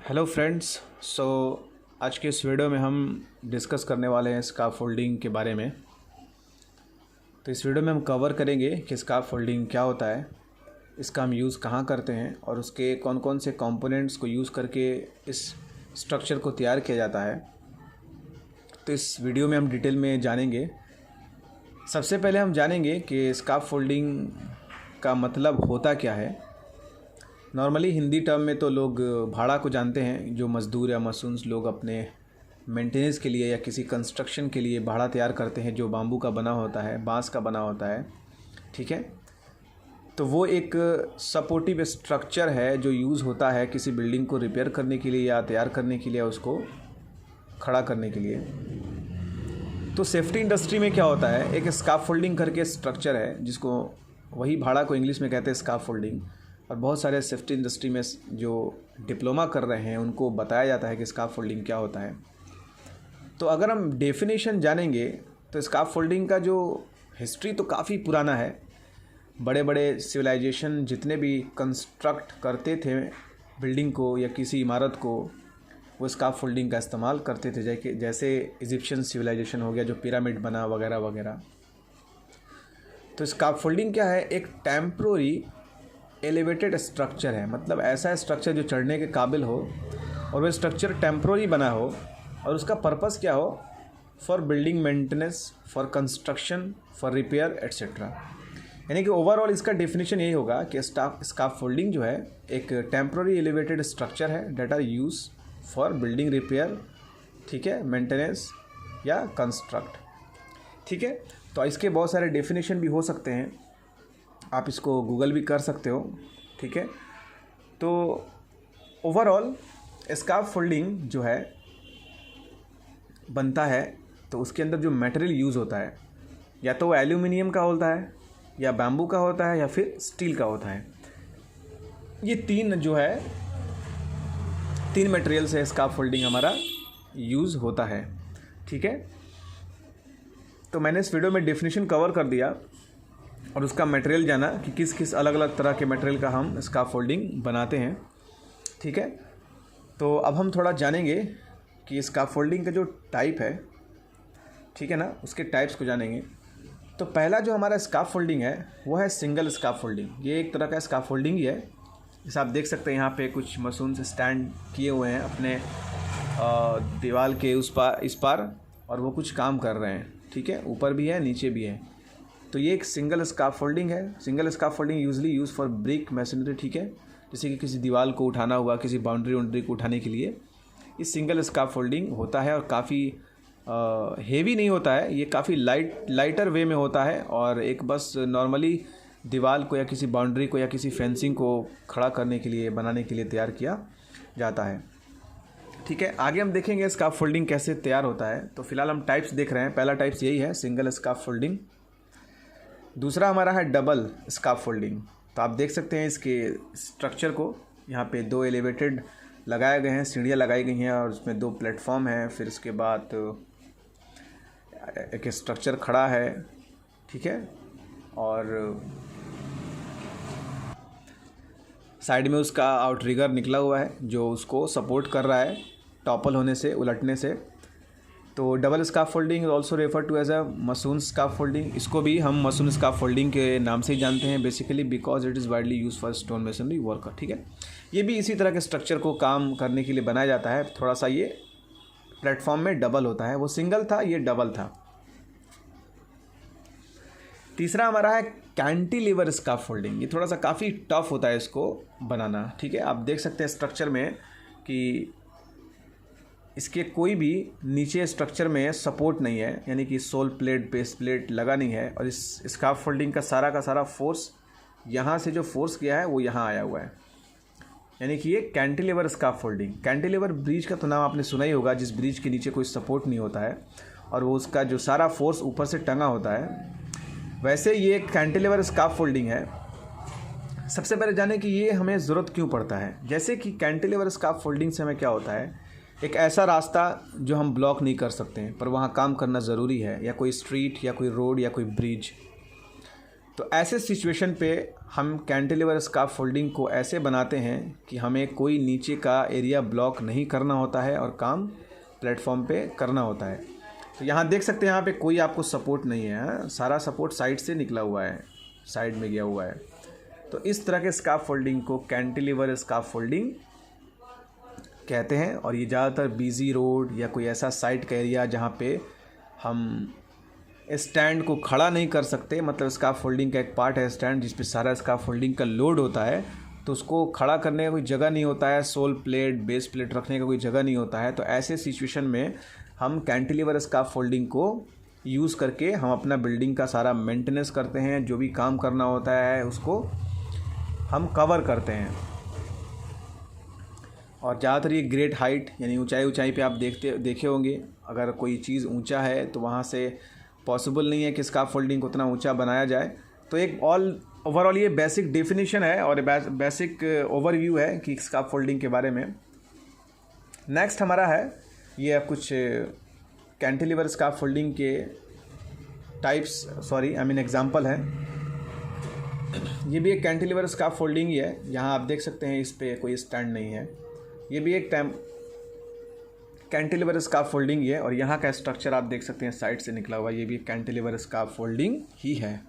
Hello friends. सो आज के इस वीडियो में हम डिस्कस करने वाले हैं स्काफोल्डिंग के बारे में। तो इस वीडियो में हम कवर करेंगे कि स्काफोल्डिंग क्या होता है, इसका हम यूज़ कहाँ करते हैं और उसके कौन कौन से कंपोनेंट्स को यूज़ करके इस स्ट्रक्चर को तैयार किया जाता है। तो इस वीडियो में हम डिटेल में जानेंगे। सबसे पहले हम जानेंगे कि स्काफोल्डिंग का मतलब होता क्या है। नॉर्मली हिंदी टर्म में तो लोग भाड़ा को जानते हैं, जो मज़दूर या मसून्स लोग अपने मेंटेनेंस के लिए या किसी कंस्ट्रक्शन के लिए भाड़ा तैयार करते हैं, जो बाम्बू का बना होता है, बांस का बना होता है। ठीक है, तो वो एक सपोर्टिव स्ट्रक्चर है जो यूज़ होता है किसी बिल्डिंग को रिपेयर करने के लिए या तैयार करने के लिए, उसको खड़ा करने के लिए। तो सेफ्टी इंडस्ट्री में क्या होता है, एक स्काफोल्डिंग करके स्ट्रक्चर है जिसको वही भाड़ा को इंग्लिश में कहते हैं स्काफोल्डिंग। और बहुत सारे सेफ्टी इंडस्ट्री में जो डिप्लोमा कर रहे हैं उनको बताया जाता है कि स्काफोल्डिंग क्या होता है। तो अगर हम डेफिनेशन जानेंगे तो स्काफोल्डिंग का जो हिस्ट्री तो काफ़ी पुराना है। बड़े बड़े सिविलाइजेशन जितने भी कंस्ट्रक्ट करते थे बिल्डिंग को या किसी इमारत को, वो स्काफोल्डिंग का इस्तेमाल करते थे। जैसे इजिप्शियन सिविलाइजेशन हो गया, जो पिरामिड बना वगैरह वगैरह। तो स्काफोल्डिंग क्या है, एक टेम्प्रोरी एलिवेटेड स्ट्रक्चर है। मतलब ऐसा स्ट्रक्चर जो चढ़ने के काबिल हो और वह स्ट्रक्चर टेम्प्रोरी बना हो, और उसका पर्पस क्या हो, for building maintenance, for construction, for repair etcetera. यानी कि ओवरऑल इसका डेफिनेशन यही होगा कि स्काफोल्डिंग जो है एक टेम्प्रोरी एलिवेटेड स्ट्रक्चर है that are used for building repair, ठीक है, मेंटेनेंस या कंस्ट्रक्ट। ठीक है, तो इसके बहुत सारे डेफिनेशन भी हो सकते हैं, आप इसको गूगल भी कर सकते हो। ठीक है, तो ओवरऑल स्काफोल्डिंग जो है बनता है, तो उसके अंदर जो मटेरियल यूज़ होता है या तो वो एल्यूमिनियम का होता है या बैम्बू का होता है या फिर स्टील का होता है। ये तीन जो है, तीन मटेरियल से स्काफोल्डिंग हमारा यूज़ होता है। ठीक है, तो मैंने इस वीडियो में डेफिनेशन कवर कर दिया और उसका मटेरियल जाना कि किस किस अलग अलग तरह के मटेरियल का हम स्काफोल्डिंग बनाते हैं। ठीक है, तो अब हम थोड़ा जानेंगे कि स्काफोल्डिंग का जो टाइप है, ठीक है ना, उसके टाइप्स को जानेंगे। तो पहला जो हमारा स्काफोल्डिंग है वो है सिंगल स्काफोल्डिंग। ये एक तरह का स्काफोल्डिंग ही है। जैसे आप देख सकते हैं यहाँ पे कुछ मशीन से स्टैंड किए हुए हैं अपने दीवार के उस पार इस पार, और वो कुछ काम कर रहे हैं। ठीक है, ऊपर भी है नीचे भी है। तो ये एक सिंगल स्काफोल्डिंग है। Single scaffolding usually use for brick masonry. ठीक है, जैसे कि किसी दीवार को उठाना हुआ, किसी बाउंड्री को उठाने के लिए इस सिंगल स्काफोल्डिंग होता है। और काफ़ी हेवी नहीं होता है, ये काफ़ी लाइटर वे में होता है, और एक बस नॉर्मली दीवार को या किसी बाउंड्री को या किसी फेंसिंग को खड़ा करने के लिए, बनाने के लिए तैयार किया जाता है। ठीक है, आगे हम देखेंगे स्काफोल्डिंग कैसे तैयार होता है। तो फिलहाल हम टाइप्स देख रहे हैं। पहला टाइप्स यही है, सिंगल स्काफोल्डिंग। दूसरा हमारा है डबल स्काफोल्डिंग। तो आप देख सकते हैं इसके स्ट्रक्चर को, यहाँ पे दो एलिवेटेड लगाए गए हैं, सीढ़ियाँ लगाई गई हैं और उसमें दो प्लेटफॉर्म हैं। फिर उसके बाद एक स्ट्रक्चर खड़ा है। ठीक है, और साइड में उसका आउटरिगर निकला हुआ है जो उसको सपोर्ट कर रहा है टॉपल होने से, उलटने से। तो double scaffolding is also refer to as a mason scaffolding. इसको भी हम मसून स्काफोल्डिंग के नाम से ही जानते हैं basically, because it is widely use for stone masonry work. ठीक है, ये भी इसी तरह के स्ट्रक्चर को काम करने के लिए बनाया जाता है। थोड़ा सा ये प्लेटफॉर्म में डबल होता है, वो सिंगल था, ये डबल था। तीसरा हमारा है कैंटिलीवर स्काफोल्डिंग। ये थोड़ा सा काफ़ी टफ होता है इसको बनाना। ठीक है, आप देख सकते हैं स्ट्रक्चर में कि इसके कोई भी नीचे स्ट्रक्चर में सपोर्ट नहीं है, यानी कि सोल प्लेट, बेस प्लेट लगा नहीं है। और इस स्काफोल्डिंग का सारा फोर्स, यहाँ से जो फोर्स गया है वो यहाँ आया हुआ है, यानी कि ये कैंटिलीवर स्काफोल्डिंग। कैंटिलीवर ब्रिज का तो नाम आपने सुना ही होगा, जिस ब्रिज के नीचे कोई सपोर्ट नहीं होता है और वो उसका जो सारा फोर्स ऊपर से टंगा होता है, वैसे ये कैंटिलीवर स्काफोल्डिंग है। सबसे पहले जाने कि ये हमें ज़रूरत क्यों पड़ता है। जैसे कि कैंटिलीवर स्काफोल्डिंग से हमें क्या होता है, एक ऐसा रास्ता जो हम ब्लॉक नहीं कर सकते हैं पर वहाँ काम करना ज़रूरी है, या कोई स्ट्रीट या कोई रोड या कोई ब्रिज, तो ऐसे सिचुएशन पे हम कैंटिलीवर स्कार्फ फोल्डिंग को ऐसे बनाते हैं कि हमें कोई नीचे का एरिया ब्लॉक नहीं करना होता है और काम प्लेटफॉर्म पे करना होता है। तो यहाँ देख सकते हैं, यहाँ पे कोई आपको सपोर्ट नहीं है, हाँ? सारा सपोर्ट साइड से निकला हुआ है, साइड में गया हुआ है। तो इस तरह के स्कार्फ फोल्डिंग को कैंटिलीवर स्कार्फ फोल्डिंग कहते हैं। और ये ज़्यादातर बिजी रोड या कोई ऐसा साइट का एरिया जहाँ पे हम स्टैंड को खड़ा नहीं कर सकते, मतलब स्कार्फ फोल्डिंग का एक पार्ट है स्टैंड जिस पे सारा स्कार्फ फोल्डिंग का लोड होता है, तो उसको खड़ा करने का कोई जगह नहीं होता है, सोल प्लेट बेस प्लेट रखने का कोई जगह नहीं होता है। तो ऐसे सिचुएशन में हम कैंटिलीवर स्कार्फ फोल्डिंग को यूज़ करके हम अपना बिल्डिंग का सारा मेंटेनेंस करते हैं, जो भी काम करना होता है उसको हम कवर करते हैं। और ज़्यादातर ये ग्रेट हाइट यानी ऊंचाई पे आप देखे होंगे, अगर कोई चीज़ ऊंचा है तो वहाँ से पॉसिबल नहीं है कि स्कार्फ फोल्डिंग को उतना ऊंचा बनाया जाए। तो एक ओवरऑल ये बेसिक डेफिनेशन है और बेसिक ओवरव्यू है कि स्कार्फ फोल्डिंग के बारे में। नेक्स्ट हमारा है ये कुछ कैंटिलीवर स्कार्फ फोल्डिंग के टाइप्स एग्जांपल है। ये भी एक कैंटिलीवर स्कार्फ फोल्डिंग ही है। यहाँ आप देख सकते हैं इस पे कोई स्टैंड नहीं है, ये भी एक कैंटिलीवर स्कार्फ फोल्डिंग ही है। और यहाँ का स्ट्रक्चर आप देख सकते हैं साइड से निकला हुआ, ये भी कैंटिलीवर स्कार्फ फोल्डिंग ही है।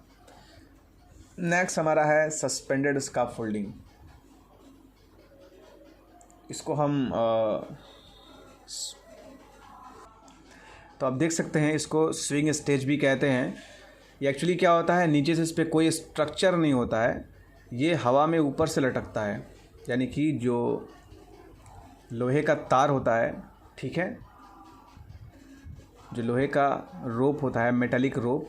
नेक्स्ट हमारा है सस्पेंडेड स्कार्फ फोल्डिंग। इसको हम तो आप देख सकते हैं इसको स्विंग स्टेज भी कहते हैं। ये एक्चुअली क्या होता है, नीचे से इस पर कोई स्ट्रक्चर नहीं होता है, ये हवा में ऊपर से लटकता है, यानी कि जो लोहे का तार होता है, ठीक है, जो लोहे का रोप होता है, मेटालिक रोप,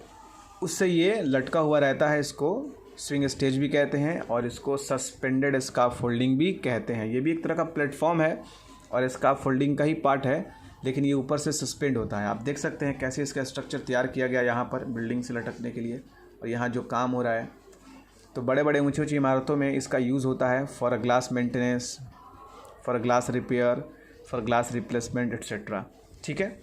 उससे ये लटका हुआ रहता है। इसको स्विंग स्टेज भी कहते हैं और इसको सस्पेंडेड स्कार्फ फोल्डिंग भी कहते हैं। ये भी एक तरह का प्लेटफॉर्म है और स्कार्फ फोल्डिंग का ही पार्ट है, लेकिन ये ऊपर से सस्पेंड होता है। आप देख सकते हैं कैसे इसका स्ट्रक्चर तैयार किया गया यहाँ पर बिल्डिंग से लटकने के लिए। और यहाँ जो काम हो रहा है, तो बड़े बड़े ऊंची इमारतों में इसका यूज़ होता है for glass maintenance, for glass repair, for glass replacement etcetera, ठीक है।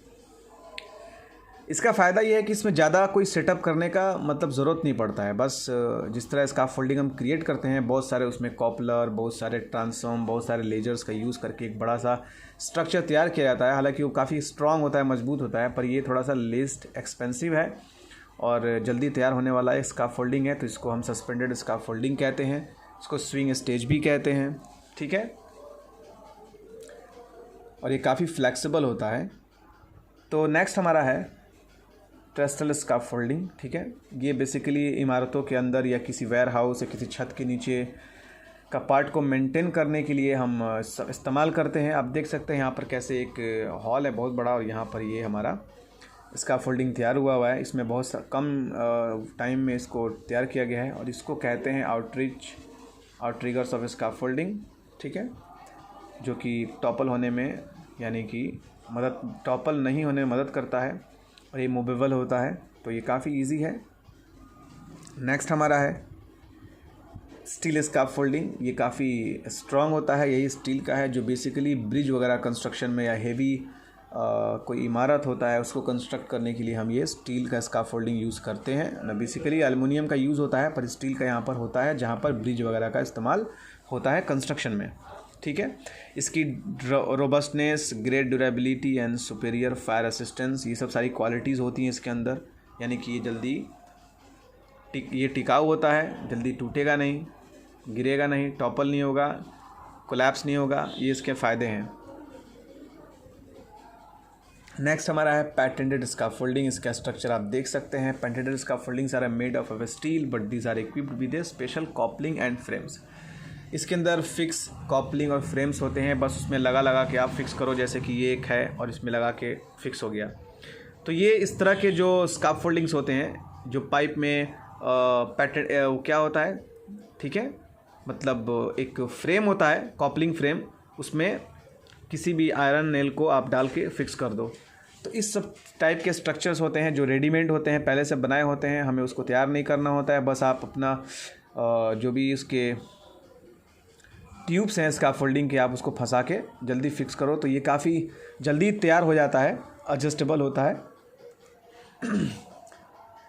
इसका फ़ायदा ये है कि इसमें ज़्यादा कोई सेटअप करने का मतलब ज़रूरत नहीं पड़ता है। बस जिस तरह स्कार्फ फोल्डिंग हम क्रिएट करते हैं, बहुत सारे उसमें कॉपलर, बहुत सारे ट्रांसफॉर्म, बहुत सारे लेजर्स का यूज़ करके एक बड़ा सा स्ट्रक्चर तैयार किया जाता है। हालांकि वो काफ़ी स्ट्रॉन्ग होता है, मजबूत होता है, पर ये थोड़ा सा लेस्ट एक्सपेंसिव है और जल्दी तैयार होने वाला एक स्कार्फ फोल्डिंग है। तो इसको हम सस्पेंडेड स्कार्फ फोल्डिंग कहते हैं, इसको स्विंग स्टेज भी कहते हैं, ठीक है। और ये काफ़ी फ्लेक्सिबल होता है। तो नेक्स्ट हमारा है ट्रेस्टल स्कार्फ फोल्डिंग, ठीक है। ये बेसिकली इमारतों के अंदर या किसी वेयर हाउस या किसी छत के नीचे का पार्ट को मेंटेन करने के लिए हम इस्तेमाल करते हैं। आप देख सकते हैं यहाँ पर कैसे एक हॉल है बहुत बड़ा और यहाँ पर ये हमारा स्कार्फ फोल्डिंग तैयार हुआ है। इसमें बहुत कम टाइम में इसको तैयार किया गया है और इसको कहते हैं आउटरिगर्स ऑफ स्कार्फ फोल्डिंग, ठीक है, जो कि टॉपल होने में यानी कि टॉपल नहीं होने में मदद करता है और ये मूवेबल होता है। तो ये काफ़ी इजी है। नेक्स्ट हमारा है स्टील स्कार्फ फोल्डिंग। ये काफ़ी स्ट्रॉन्ग होता है, यही स्टील का है, जो बेसिकली ब्रिज वगैरह कंस्ट्रक्शन में या हेवी कोई इमारत होता है उसको कंस्ट्रक्ट करने के लिए हम ये स्टील का स्कार्फ फोल्डिंग यूज़ करते हैं ना। बेसिकली एल्युमिनियम का यूज़ होता है पर स्टील का यहाँ पर होता है, जहाँ पर ब्रिज वगैरह का इस्तेमाल होता है कंस्ट्रक्शन में, ठीक है। इसकी robustness, great durability and superior fire assistance, ये सब सारी क्वालिटीज़ होती हैं इसके अंदर। यानी कि ये जल्दी ये टिकाऊ होता है, जल्दी टूटेगा नहीं, गिरेगा नहीं, टॉपल नहीं होगा, कोलैप्स नहीं होगा, ये इसके फ़ायदे हैं। नेक्स्ट हमारा है पैटेंटेड स्कार्फ फोल्डिंग। इसका स्ट्रक्चर आप देख सकते हैं। Patented scaffoldings are made of steel but these are equipped with a special coupling and frames. इसके अंदर फिक्स कॉपलिंग और फ्रेम्स होते हैं, बस उसमें लगा के आप फिक्स करो, जैसे कि ये एक है और इसमें लगा के फिक्स हो गया। तो ये इस तरह के जो स्कार्फ फोल्डिंग्स होते हैं, जो पाइप में क्या होता है, ठीक है, मतलब एक फ्रेम होता है, कॉपलिंग फ्रेम, उसमें किसी भी आयरन नेल को आप डाल के फिक्स कर दो। तो इस सब टाइप के स्ट्रक्चर्स होते हैं जो रेडीमेड होते हैं, पहले से बनाए होते हैं, हमें उसको तैयार नहीं करना होता है। बस आप अपना जो भी इसके ट्यूब्स हैं स्कार्फ फोल्डिंग के, आप उसको फंसा के जल्दी फिक्स करो, तो ये काफ़ी जल्दी तैयार हो जाता है, एडजस्टेबल होता है।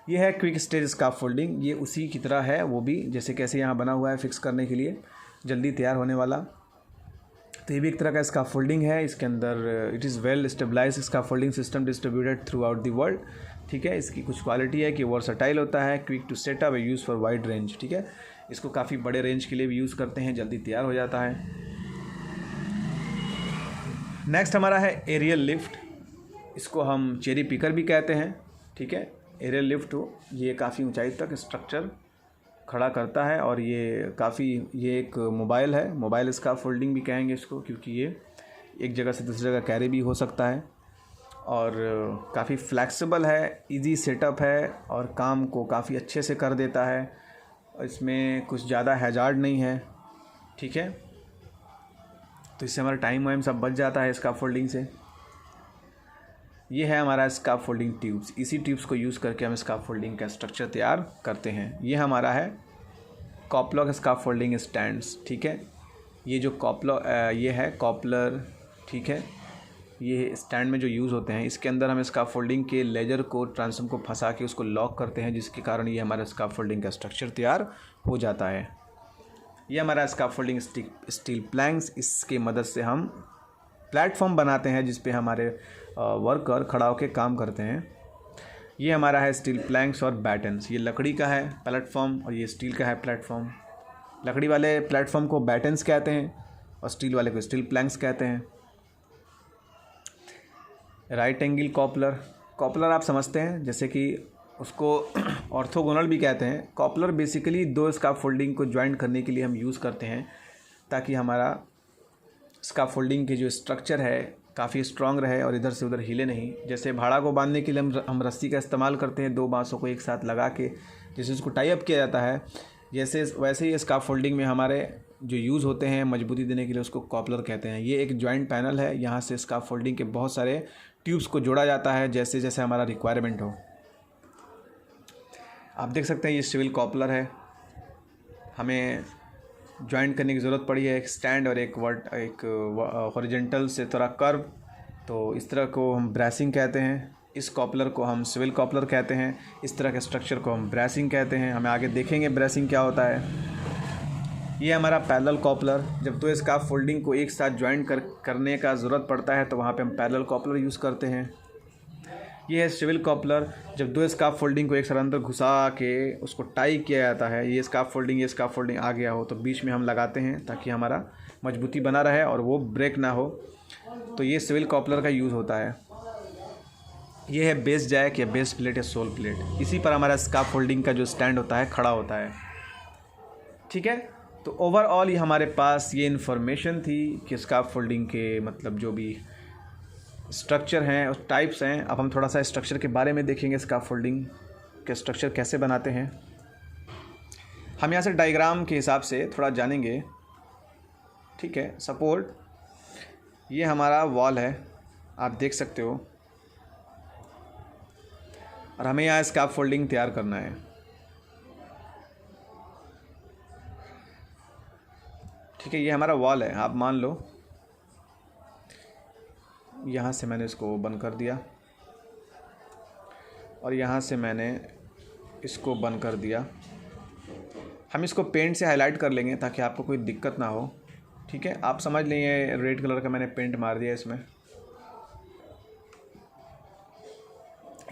ये है क्विक स्टेज स्काफोल्डिंग, ये उसी की तरह है वो भी, जैसे कैसे यहाँ बना हुआ है फिक्स करने के लिए, जल्दी तैयार होने वाला। तो ये भी एक तरह का स्काफोल्डिंग है। इसके अंदर it is well stabilized scaffolding system distributed throughout the world. ठीक है, इसकी कुछ क्वालिटी है कि वर्सटाइल होता है, quick to set up, use for wide range. ठीक है, इसको काफ़ी बड़े रेंज के लिए भी यूज़ करते हैं, जल्दी तैयार हो जाता है। नेक्स्ट हमारा है एरियल लिफ्ट, इसको हम चेरी पिकर भी कहते हैं। ठीक है, एरियल लिफ्ट हो, ये काफ़ी ऊंचाई तक स्ट्रक्चर खड़ा करता है और ये एक मोबाइल है, मोबाइल स्काफोल्डिंग भी कहेंगे इसको, क्योंकि ये एक जगह से दूसरी जगह कैरी भी हो सकता है और काफ़ी फ्लैक्सिबल है, इजी सेटअप है और काम को काफ़ी अच्छे से कर देता है। इसमें कुछ ज़्यादा हैजार्ड नहीं है। ठीक है, तो इससे हमारा टाइम वाइम सब बच जाता है स्काफोल्डिंग से। ये है हमारा स्काफोल्डिंग ट्यूब्स, इसी ट्यूब्स को यूज़ करके हम स्काफोल्डिंग का स्ट्रक्चर तैयार करते हैं। ये हमारा है कॉपलर स्काफोल्डिंग स्टैंड्स। ठीक है, ये जो ये है कॉपलर। ठीक है, ये स्टैंड में जो यूज़ होते हैं, इसके अंदर हम स्काफोल्डिंग के लेजर को ट्रांसफॉर्म को फंसा के उसको लॉक करते हैं, जिसके कारण ये हमारा स्काफोल्डिंग का स्ट्रक्चर तैयार हो जाता है। ये हमारा स्काफोल्डिंग स्टील प्लैंक्स, इसके मदद से हम प्लेटफॉर्म बनाते हैं जिस पे हमारे वर्कर खड़ा होकर काम करते हैं। ये हमारा है स्टील प्लैंक्स और बैटन्स, ये लकड़ी का है प्लेटफॉर्म और ये स्टील का है प्लेटफॉर्म। लकड़ी वाले प्लेटफॉर्म को बैटन्स कहते हैं और स्टील वाले को स्टील प्लैंक्स कहते हैं। राइट एंगल कॉपलर आप समझते हैं, जैसे कि उसको ऑर्थोगोनल भी कहते हैं। कॉपलर बेसिकली दो स्काफोल्डिंग को ज्वाइंट करने के लिए हम यूज़ करते हैं, ताकि हमारा स्काफोल्डिंग के जो स्ट्रक्चर है काफ़ी स्ट्रांग रहे और इधर से उधर हिले नहीं। जैसे भाड़ा को बांधने के लिए हम रस्सी का इस्तेमाल करते हैं, दो बांसों को एक साथ लगा के जैसे उसको टाई अप किया जाता है, वैसे ही स्काफोल्डिंग में हमारे जो यूज़ होते हैं मजबूती देने के लिए, उसको कॉपलर कहते हैं। ये एक जॉइंट पैनल है, यहाँ से स्काफोल्डिंग के बहुत सारे ट्यूब्स को जोड़ा जाता है जैसे जैसे हमारा रिक्वायरमेंट हो। आप देख सकते हैं ये सिविल कॉपलर है, हमें ज्वाइंट करने की ज़रूरत पड़ी है, एक स्टैंड और एक हॉरिजॉन्टल से थोड़ा कर्व, तो इस तरह को हम ब्रेसिंग कहते हैं। इस कॉपलर को हम सिविल कॉपलर कहते हैं, इस तरह के स्ट्रक्चर को हम ब्रेसिंग कहते हैं। हमें आगे देखेंगे ब्रेसिंग क्या होता है। ये हमारा पैरेलल कॉपलर, जब दो स्काफोल्डिंग को एक साथ ज्वाइंट करने का ज़रूरत पड़ता है तो वहाँ पे हम पैरेलल कॉपलर यूज़ करते हैं। ये है सिविल कॉपलर, जब दो स्काफोल्डिंग को एक साथ अंदर घुसा के उसको टाई किया जाता है, ये स्काफोल्डिंग आ गया हो तो बीच में हम लगाते हैं ताकि हमारा मजबूती बना रहे और वो ब्रेक ना हो, तो ये सिविल कॉपलर का यूज़ होता है। ये है बेस जैक या बेस प्लेट या सोल प्लेट, इसी पर हमारा स्काफोल्डिंग का जो स्टैंड होता है खड़ा होता है। ठीक है, तो ओवरऑल ये हमारे पास ये इन्फॉर्मेशन थी कि स्काफोल्डिंग के मतलब जो भी स्ट्रक्चर हैं और टाइप्स हैं। अब हम थोड़ा सा स्ट्रक्चर के बारे में देखेंगे, स्काफोल्डिंग के स्ट्रक्चर कैसे बनाते हैं। हम यहाँ से डायग्राम के हिसाब से थोड़ा जानेंगे। ठीक है, सपोर्ट ये हमारा वॉल है, आप देख सकते हो, और हमें यहाँ स्काफोल्डिंग तैयार करना है। ठीक है, ये हमारा वॉल है, आप मान लो यहाँ से मैंने इसको बंद कर दिया और यहाँ से मैंने इसको बंद कर दिया। हम इसको पेंट से हाईलाइट कर लेंगे ताकि आपको कोई दिक्कत ना हो। ठीक है, आप समझ लें ये रेड कलर का मैंने पेंट मार दिया इसमें।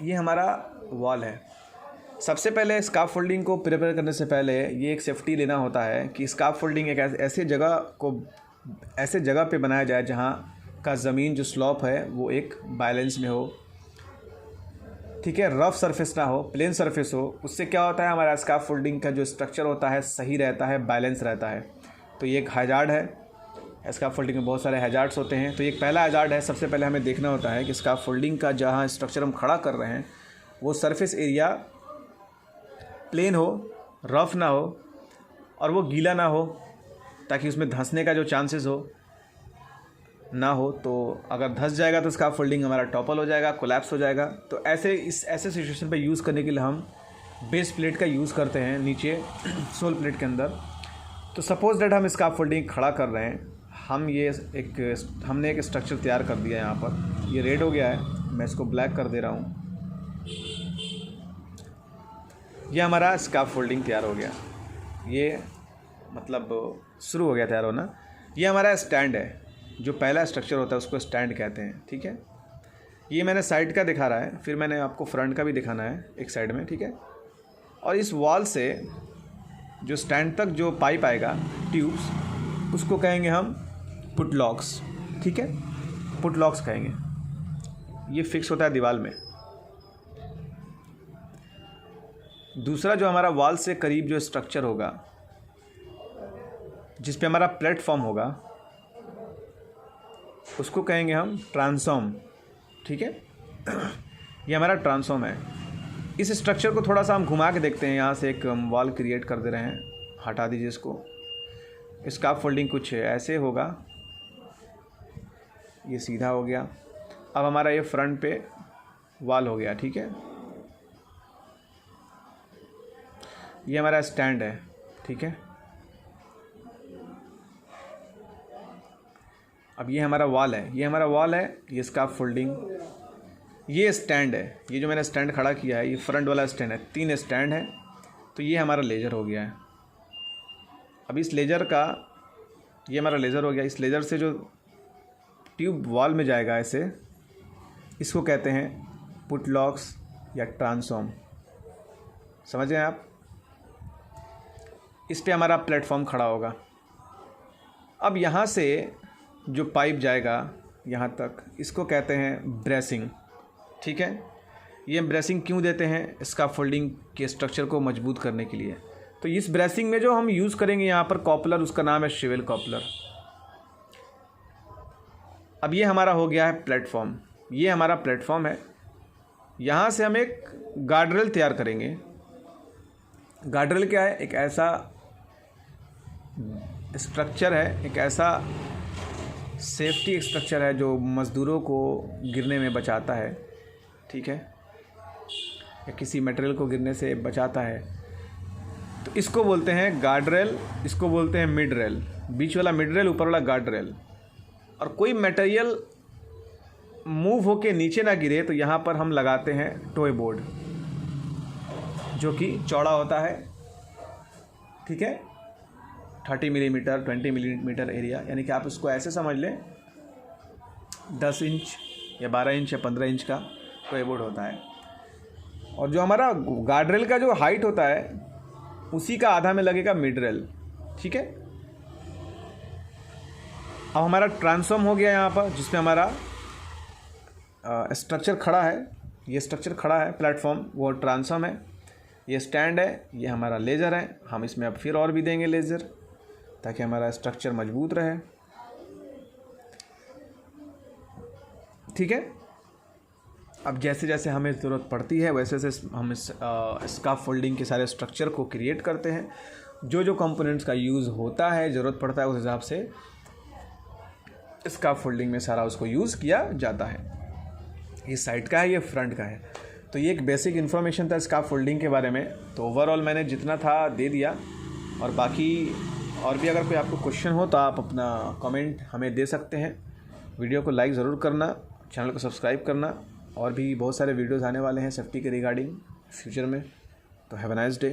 ये हमारा वॉल है। सबसे पहले स्काफोल्डिंग को प्रिपेयर करने से पहले ये एक सेफ्टी लेना होता है कि स्काफोल्डिंग एक ऐसे जगह पे बनाया जाए जहाँ का ज़मीन जो स्लॉप है वो एक बैलेंस में हो। ठीक है, रफ़ सरफेस ना हो, प्लेन सरफेस हो। उससे क्या होता है, हमारा स्काफोल्डिंग का जो स्ट्रक्चर होता है सही रहता है, बैलेंस रहता है। तो ये एक हैजार्ड है, स्काफोल्डिंग में बहुत सारे हैजार्ड्स होते हैं, तो ये एक पहला हैजार्ड है। सबसे पहले हमें देखना होता है कि स्काफोल्डिंग का जहाँ स्ट्रक्चर हम खड़ा कर रहे हैं वो सरफेस एरिया प्लेन हो, रफ़ ना हो और वो गीला ना हो, ताकि उसमें धंसने का जो चांसेस ना हो। तो अगर धंस जाएगा तो स्काफोल्डिंग हमारा टॉपल हो जाएगा, कोलैप्स हो जाएगा। तो ऐसे सिचुएशन पे यूज़ करने के लिए हम बेस प्लेट का यूज़ करते हैं नीचे सोल प्लेट के अंदर। तो सपोज दैट हम स्काफोल्डिंग खड़ा कर रहे हैं, हमने एक स्ट्रक्चर तैयार कर दिया है। यहाँ पर ये रेड हो गया है, मैं इसको ब्लैक कर दे रहा हूँ। ये हमारा स्कार्फ फोल्डिंग तैयार हो गया, ये मतलब शुरू हो गया तैयार होना। ये हमारा स्टैंड है, जो पहला स्ट्रक्चर होता है उसको स्टैंड कहते हैं, ठीक है। ये मैंने साइड का दिखा रहा है, फिर मैंने आपको फ्रंट का भी दिखाना है एक साइड में, ठीक है। और इस वॉल से जो स्टैंड तक जो पाइप आएगा, ट्यूब्स, उसको कहेंगे हम पुट लॉक्स, ठीक है, पुट लॉक्स कहेंगे। ये फिक्स होता है दीवार में। दूसरा जो हमारा वॉल से करीब जो स्ट्रक्चर होगा, जिस पे हमारा प्लेटफॉर्म होगा, उसको कहेंगे हम ट्रांसफॉर्म, ठीक है। ये हमारा ट्रांसफॉर्म है। इस स्ट्रक्चर को थोड़ा सा हम घुमा के देखते हैं। यहाँ से एक वॉल क्रिएट कर दे रहे हैं, हटा दीजिए इसको। स्कार्फ फोल्डिंग कुछ ऐसे होगा, ये सीधा हो गया। अब हमारा ये फ्रंट पे वॉल हो गया, ठीक है। ये हमारा स्टैंड है, ठीक है। अब ये हमारा वॉल है, ये हमारा वॉल है, ये स्कार्फ फोल्डिंग, ये स्टैंड है। ये जो मैंने स्टैंड खड़ा किया है, ये फ्रंट वाला स्टैंड है, 3 स्टैंड है। तो ये हमारा लेज़र हो गया है। अब इस लेज़र का, ये हमारा लेज़र हो गया। इस लेज़र से जो ट्यूब वॉल में जाएगा ऐसे, इसको कहते हैं पुट लॉक्स या ट्रांसफॉर्म। समझ गए आप? इस पे हमारा प्लेटफॉर्म खड़ा होगा। अब यहाँ से जो पाइप जाएगा यहाँ तक, इसको कहते हैं ब्रेसिंग, ठीक है। ये ब्रेसिंग क्यों देते हैं? स्कार्फ फोल्डिंग के स्ट्रक्चर को मजबूत करने के लिए। तो इस ब्रेसिंग में जो हम यूज़ करेंगे यहाँ पर कॉपलर, उसका नाम है शिवेल कॉपलर। अब ये हमारा हो गया है प्लेटफॉर्म, ये हमारा प्लेटफॉर्म है। यहाँ से हम एक गार्डरेल तैयार करेंगे। गार्डरेल क्या है? एक ऐसा स्ट्रक्चर है, एक ऐसा सेफ्टी स्ट्रक्चर है जो मज़दूरों को गिरने में बचाता है, ठीक है, या किसी मटेरियल को गिरने से बचाता है। तो इसको बोलते हैं गार्ड रेल, इसको बोलते हैं मिड रेल। बीच वाला मिड रेल, ऊपर वाला गार्ड रेल। और कोई मटेरियल मूव होके नीचे ना गिरे तो यहाँ पर हम लगाते हैं टोए बोर्ड, जो कि चौड़ा होता है, ठीक है, 30 मिलीमीटर 20 मिलीमीटर एरिया। यानी कि आप इसको ऐसे समझ लें 10 इंच या 12 इंच या 15 इंच का टोए बोर्ड होता है। और जो हमारा गार्ड रेल का जो हाइट होता है, उसी का आधा में लगेगा मिड रेल, ठीक है। अब हमारा ट्रांसफॉर्म हो गया यहाँ पर, जिसमें हमारा स्ट्रक्चर खड़ा है। ये स्ट्रक्चर खड़ा है प्लेटफॉर्म, वो ट्रांसफॉर्म है। ये स्टैंड है, ये हमारा लेज़र है। हम इसमें अब फिर और भी देंगे लेज़र, ताकि हमारा स्ट्रक्चर मजबूत रहे, ठीक है। अब जैसे जैसे हमें ज़रूरत पड़ती है, वैसे वैसे हम इस स्कार्फ फोल्डिंग के सारे स्ट्रक्चर को क्रिएट करते हैं। जो जो कंपोनेंट्स का यूज़ होता है, ज़रूरत पड़ता है, उस हिसाब से स्कार्फ फोल्डिंग में सारा उसको यूज़ किया जाता है। ये साइड का है, ये फ्रंट का है। तो ये एक बेसिक इन्फॉर्मेशन था स्कार्फ फोल्डिंग के बारे में। तो ओवरऑल मैंने जितना था दे दिया, और बाकी और भी अगर कोई आपको क्वेश्चन हो तो आप अपना कमेंट हमें दे सकते हैं। वीडियो को लाइक ज़रूर करना, चैनल को सब्सक्राइब करना। और भी बहुत सारे वीडियोज़ आने वाले हैं सेफ्टी के रिगार्डिंग फ्यूचर में। तो हैव अ नाइस डे।